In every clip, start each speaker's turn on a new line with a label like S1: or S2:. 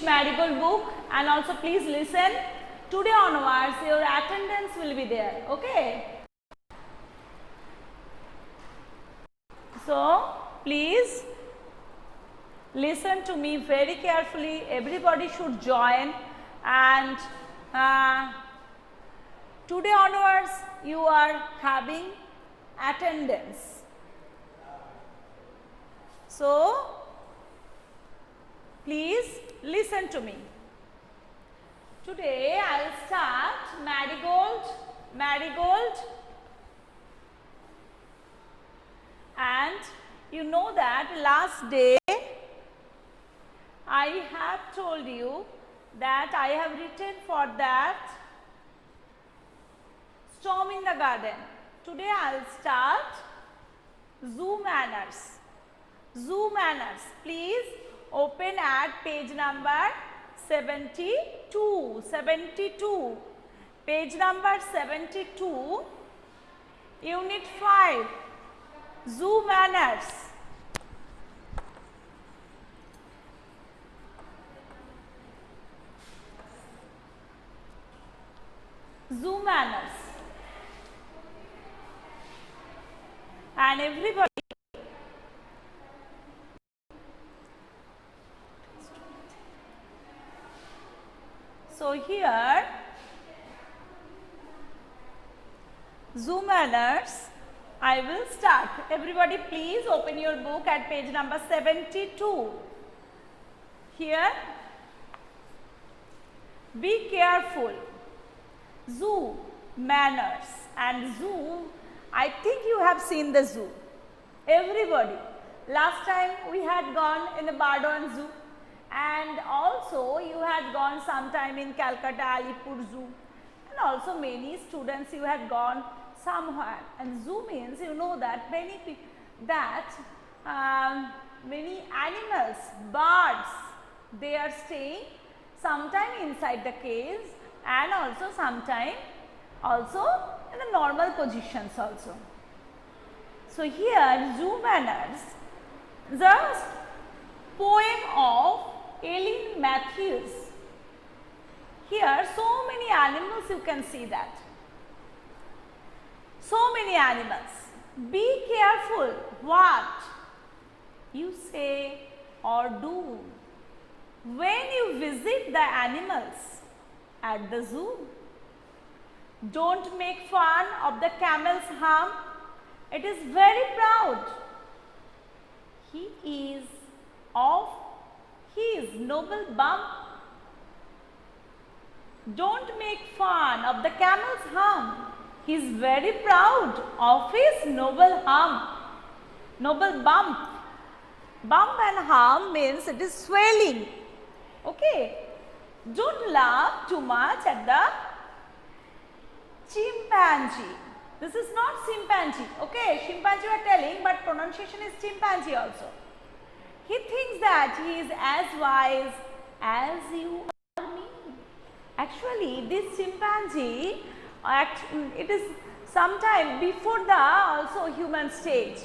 S1: English Marigold book, and also please listen. Today onwards your attendance will be there. Okay. So please listen to me very carefully. Everybody should join, and today onwards you are having attendance. So please listen to me. Today I will start marigold, and you know that last day I have told you that I have written for that Storm in the Garden. Today I will start zoo manners. Zoo manners. Please open at page number 72. Page number 72, unit 5, zoo manners. Zoo manners. And everybody, so here zoo manners I will start. Everybody please open your book at page number 72. Here, be careful. Zoo manners. And zoo, I think you have seen the zoo. Everybody. Last time we had gone in the Bardwan Zoo, and also you had gone sometime in Calcutta Alipur Zoo, and also many students you had gone somewhere. And zoo means, you know that many animals, birds, they are staying sometime inside the caves and also sometime also in the normal positions also. So here zoo manners, the poem of Eileen Matthews. Here so many animals, you can see that. So many animals. Be careful what you say or do when you visit the animals at the zoo. Don't make fun of the camel's hump. It is very proud. He is of his noble bump. Don't make fun of the camel's hump. He is very proud of his noble hump. Noble bump. Bump and hump means it is swelling. Okay. Don't laugh too much at the chimpanzee. This is not chimpanzee. Okay. Chimpanzee you are telling, but pronunciation is chimpanzee also. He thinks that he is as wise as you or me. Actually, this chimpanzee, it is sometime before the also human stage.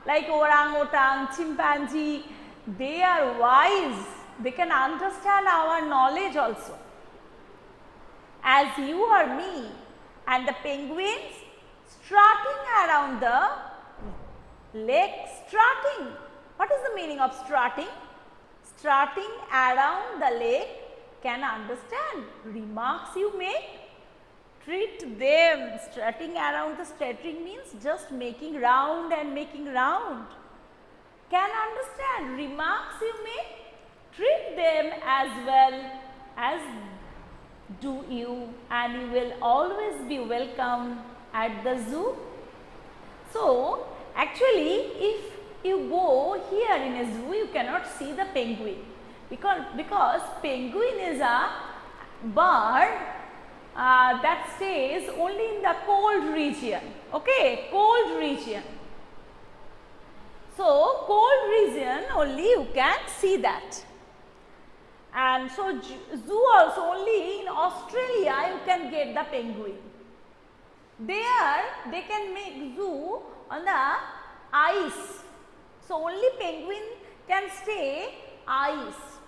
S1: Like orangutan, chimpanzee, they are wise. They can understand our knowledge also. As you or me. And the penguins strutting around the lake. Strutting. What is the meaning of strutting? Strutting around the lake can understand remarks you make. Treat them. Strutting around, the strutting means just making round and making round. Can understand remarks you make. Treat them as well as do you, and you will always be welcome at the zoo. So actually, if you go here in a zoo, you cannot see the penguin because penguin is a bird that stays only in the cold region. Okay, cold region. So cold region only you can see that. And so zoo also only in Australia you can get the penguin. There they can make zoo on the ice. So only penguin can stay ice.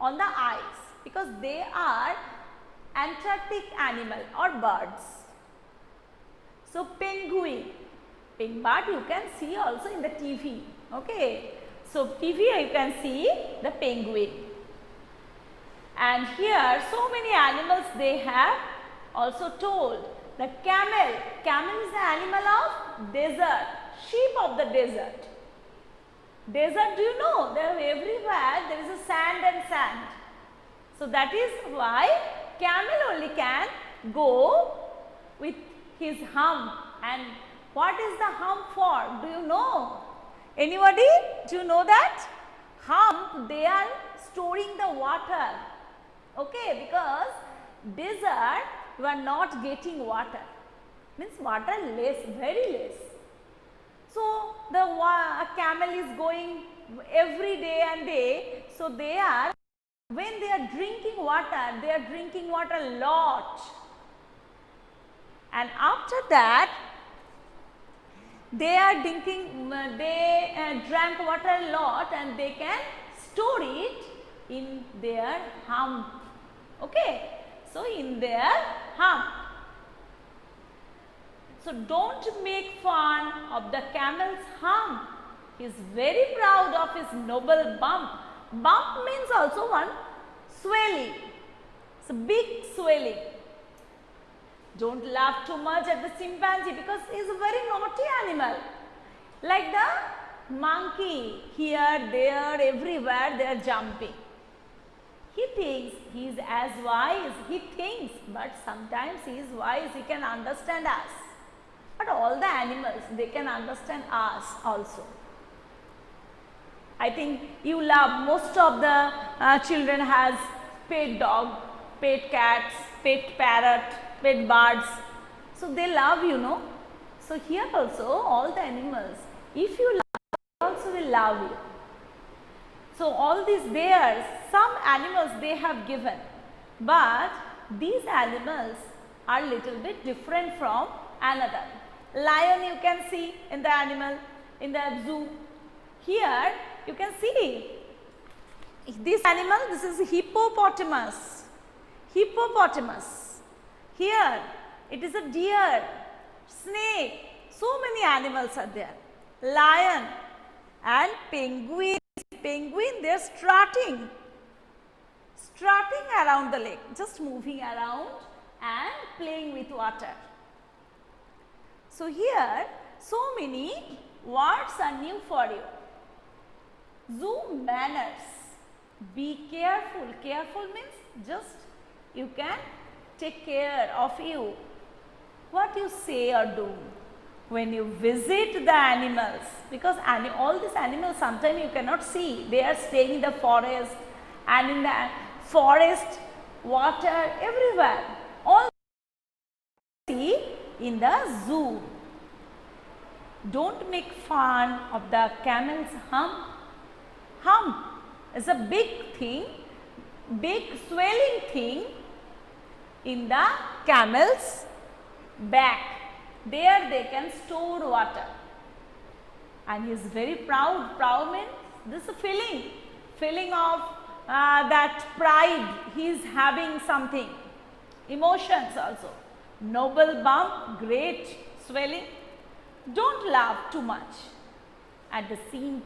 S1: on the eyes because they are Antarctic animal or birds. So penguin, but you can see also in the TV. Okay. So TV you can see the penguin. And here so many animals they have also told. The camel, camel is the animal of desert, sheep of the desert. Desert, do you know, there everywhere there is a sand and sand. So that is why camel only can go with his hump. And what is the hump for? Do you know? Anybody? Do you know that? Hump, they are storing the water. Okay, because desert you are not getting water. Means water less, very less. So the camel is going every day and day. So they are, when they are drinking water, they are drinking water a lot. And after that, they are drinking, they drank water a lot and they can store it in their hump. Okay. So in their hump. So don't make fun of the camel's hump. He is very proud of his noble bump. Bump means also one swelling. It's a big swelling. Don't laugh too much at the chimpanzee because he is a very naughty animal. Like the monkey, here, there, everywhere they are jumping. He thinks he is as wise, he thinks, but sometimes he is wise, he can understand us. But all the animals, they can understand us also. I think you love, most of the children has pet dog, pet cats, pet parrot, pet birds. So they love, you know. So here also all the animals, if you love, they also will love you. So all these bears, some animals they have given, but these animals are little bit different from another. Lion you can see in the animal, in the zoo. Here you can see this animal, this is hippopotamus. Hippopotamus. Here it is a deer, snake, so many animals are there. Lion and penguin. Penguin, they are strutting around the lake, just moving around and playing with water. So here so many words are new for you. Zoo manners. Be careful. Careful means just you can take care of you. What you say or do when you visit the animals, because all these animals sometimes you cannot see. They are staying in the forest, and in the forest, water everywhere. All see in the zoo. Don't make fun of the camel's hump. Hump is a big thing, big swelling thing in the camel's back. There they can store water. And he is very proud. Proud means this feeling of that pride. He is having something. Emotions also. Noble bump, great swelling. Don't laugh too much at the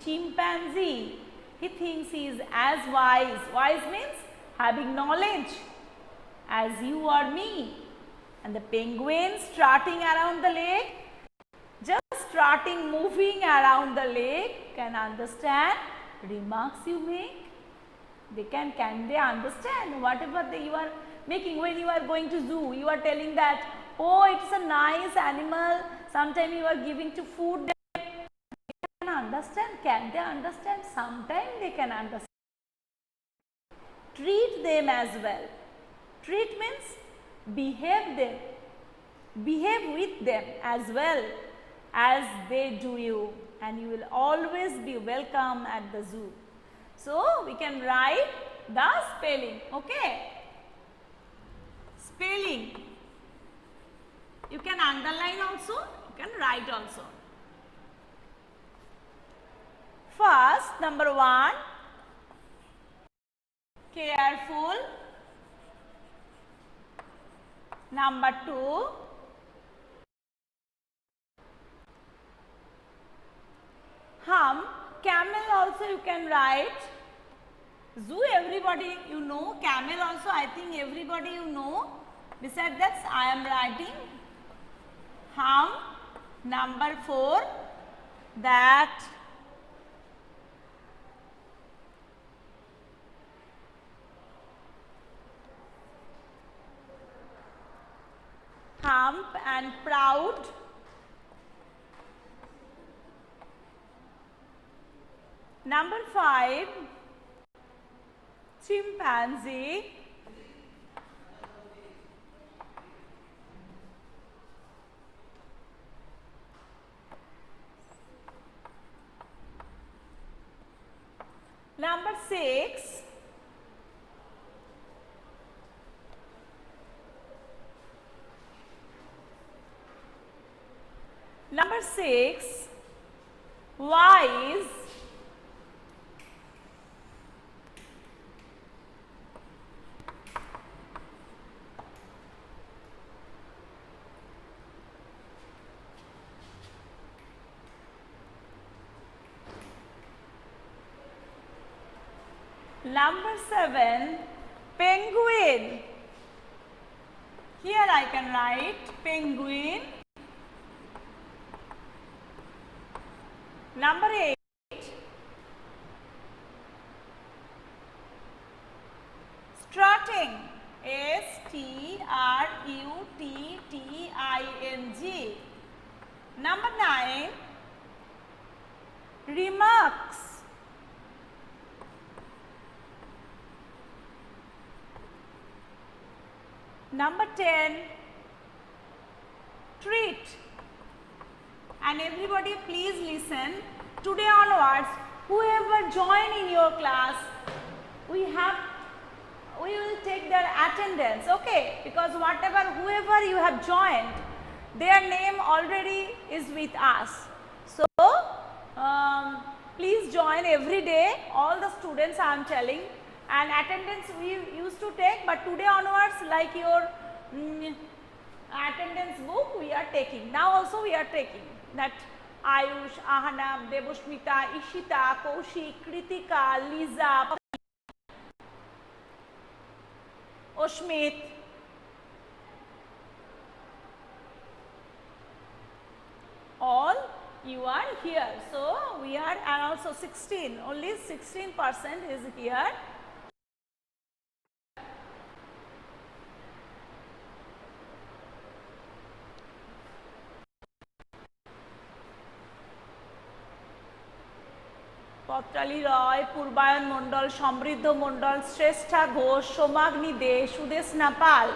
S1: chimpanzee. He thinks he is as wise. Wise means having knowledge as you or me. And the penguin strutting around the lake, just strutting, moving around the lake, can understand remarks you make. Can they understand whatever you are making? When you are going to zoo, you are telling that, oh, it's a nice animal, sometimes you are giving to food. They can understand. Can they understand? Sometimes they can understand. Treat them as well. Treat means behave with them as well as they do you, and you will always be welcome at the zoo. So we can write the spelling. Okay, spelling you can underline also, you can write also. First, number 1, careful. Number 2, hum. Camel also you can write. Zoo, everybody you know. Camel also I think everybody you know. Besides that, I am writing hum. Number 4, that hump and proud. Number 5, chimpanzee. Number 6, wise. Number 7, penguin. Here I can write penguin. Number 8, strutting. S-T-R-U-T-T-I-N-G. Number 9, remarks. Number 10, treat. And everybody please listen. Today onwards, whoever join in your class, we will take their attendance, okay? Because whoever you have joined, their name already is with us. So, please join every day, all the students I am telling, and attendance we used to take, but today onwards like your attendance book we are taking. Now also we are taking that Ayush, Ahana, Devoshmita, Ishita, Kaushik, Kritika, Lisa, Oshmit. All you are here. So, we are, and also 16, only 16% is here. পত্রালী রয়, পূর্বায়ন মণ্ডল, সমৃদ্ধ মণ্ডল, শ্রেষ্ঠা ঘোষ, সোমাগ্নি দে, সুদেষ্ণা পাল।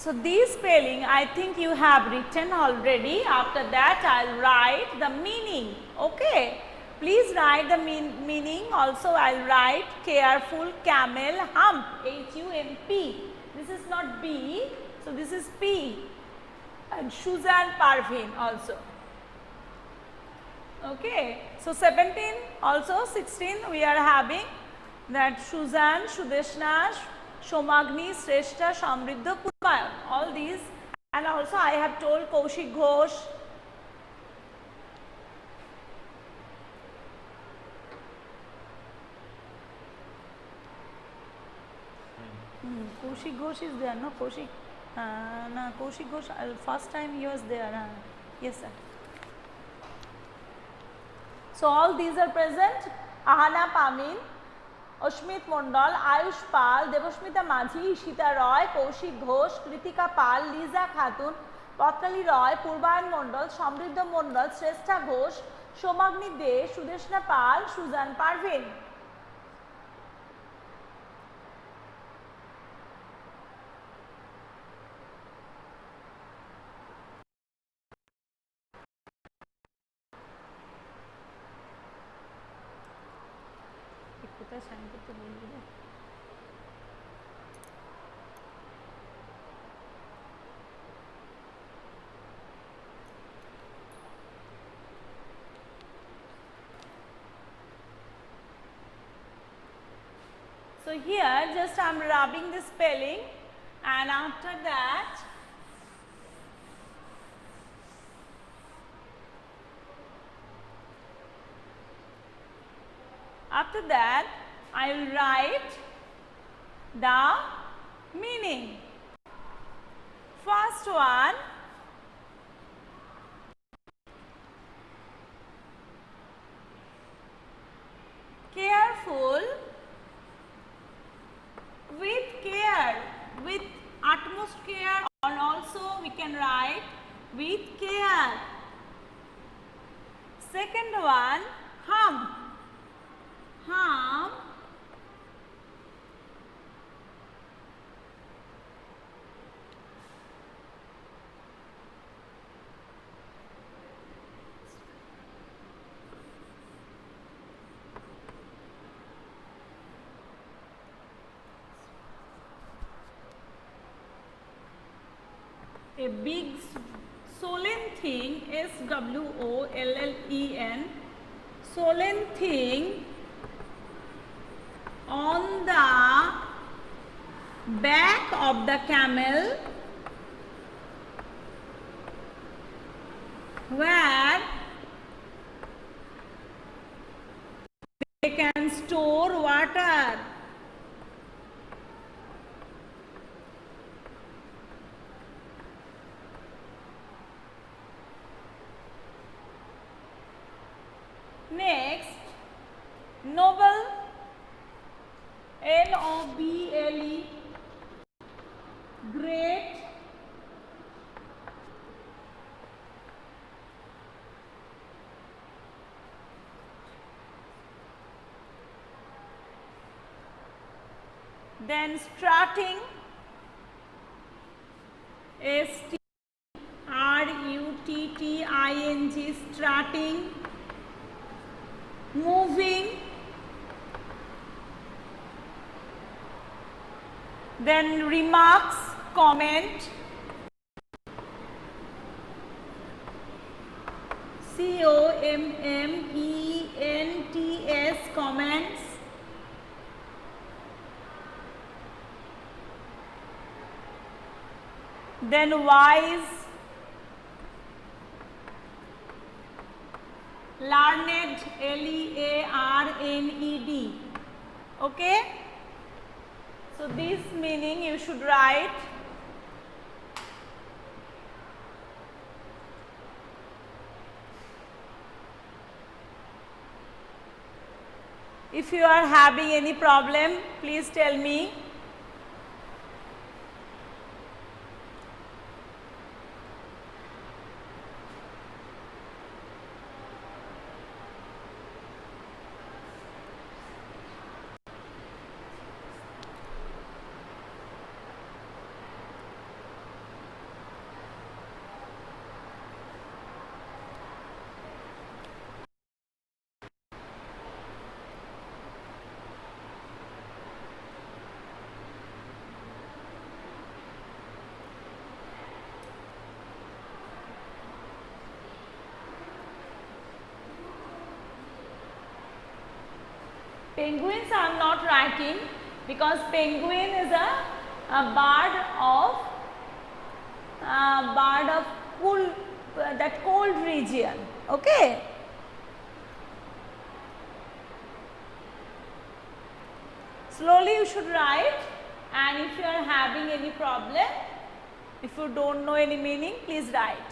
S1: So, these spelling I think you have written already. After that I will write the meaning, okay. Please write the meaning also. I will write careful, camel, hump, H-U-M-P. This is not B, so this is P. And Shuzan, Parveen also, okay. So, 17 also 16 we are having that Shuzan, Shudeshna, Somagni, Shrestha, Samriddha, Purbayan, all these, and also I have told Kaushik Ghosh, Kaushik Ghosh is there, no Kaushik, no Kaushik Ghosh, first time he was there, yes sir. So, all these are present, Ahana Pamin, অস্মিত মণ্ডল, আয়ুষ পাল, দেবস্মিতা মাঝি, ঈশিতা রয়, কৌশিক ঘোষ, কৃতিকা পাল, লিজা খাতুন, পত্রালী রয়, পূর্বায়ন মণ্ডল, সমৃদ্ধ মণ্ডল, শ্রেষ্ঠা ঘোষ, সোমাগ্নি দে, সুদেষ্ণা পাল, Suzanne Parvin. একটা sign করতে বলবো রে। So here just I am rubbing the spelling, and after that I will write the meaning. First one, careful, with care, with utmost care, or also we can write with care. Second one, hum, hum, a big swollen thing, SWOLLEN, swollen thing on the back of the camel, where they can store water. Next, noble, NOBLE, great, then strutting, STRUTTING, strutting, moving, then remarks, comment, COMMENTS, comments, then wise, learned, LEARNED. Okay, so this meaning you should write. If you are having any problem, please tell me. Penguins I am not writing because penguin is a bird of cool, that cold region. Okay. Slowly you should write, and if you are having any problem, if you don't know any meaning, please write.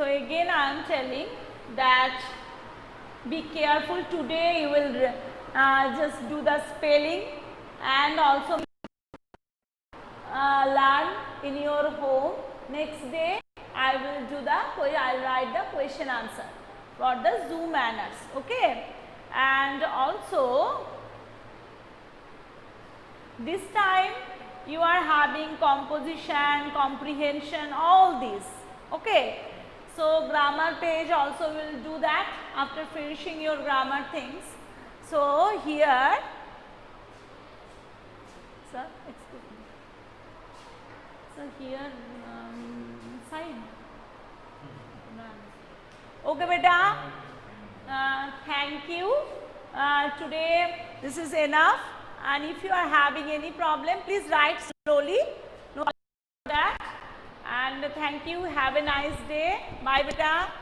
S1: So again I am telling that be careful today. You will just do the spelling and also learn in your home. Next day I will do the, I will write the question answer for the Zoom manners. Okay, and also this time you are having composition, comprehension, all these. Okay, so grammar page also will do that after finishing your grammar things. So here, sir, excuse me. So here, sign. Okay, beta. Thank you. Today this is enough. And if you are having any problem, please write slowly. No that. And thank you. Have a nice day. Bye, beta.